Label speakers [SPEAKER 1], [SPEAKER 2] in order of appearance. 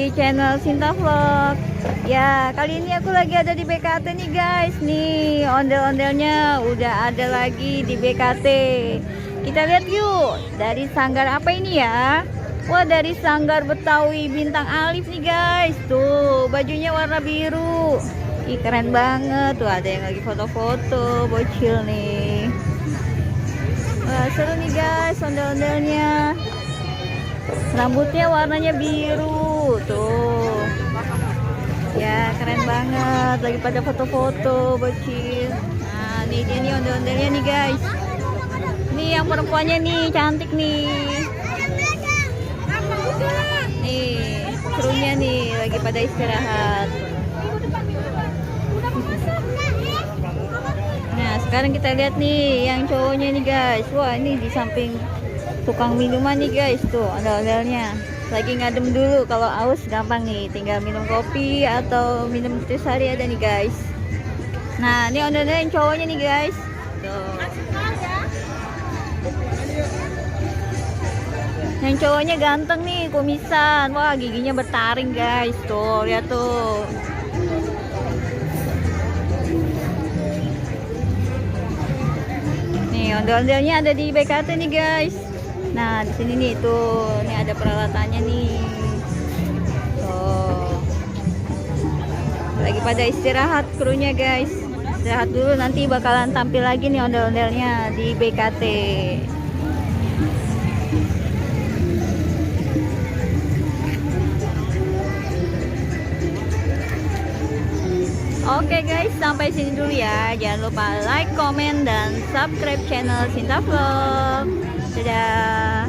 [SPEAKER 1] di channel Sinta Vlog. Ya, kali ini aku lagi ada di BKT nih guys. Nih, ondel-ondelnya udah ada lagi di BKT. Kita lihat yuk, dari sanggar apa ini ya? Wah, dari sanggar Betawi Bintang Alif nih guys. Tuh, bajunya warna biru. Ih, keren banget. Tuh, ada yang lagi foto-foto, bocil nih. Wah, seru nih guys, ondel-ondelnya. Rambutnya warnanya biru. Tuh. Ya, keren banget. Lagi pada foto-foto, bocil. Nah, nih dia nih ondel-ondelnya nih guys. Nih yang perempuannya nih, cantik nih. Nih, serunya nih lagi pada istirahat. Nah, sekarang kita lihat nih yang cowoknya nih guys. Wah, ini di samping tukang minuman nih guys. Tuh, ondel-ondelnya. Lagi ngadem dulu, kalau aus gampang nih. Tinggal minum kopi atau minum nutrisari ada nih guys. Nah, ini ondel-ondel yang cowoknya nih guys. Tuh. Yang cowoknya ganteng nih, kumisan. Wah, giginya bertaring guys. Tuh, lihat tuh. Nih, ondel-ondelnya ada di BKT nih guys. Nah, di sini nih tuh, ini ada peralatannya nih. Tuh. Lagi pada istirahat krunya guys. Istirahat dulu, nanti bakalan tampil lagi nih ondel-ondelnya di BKT. Oke guys, sampai sini dulu ya. Jangan lupa like, comment, dan subscribe channel Sinta Vlog. Dadah.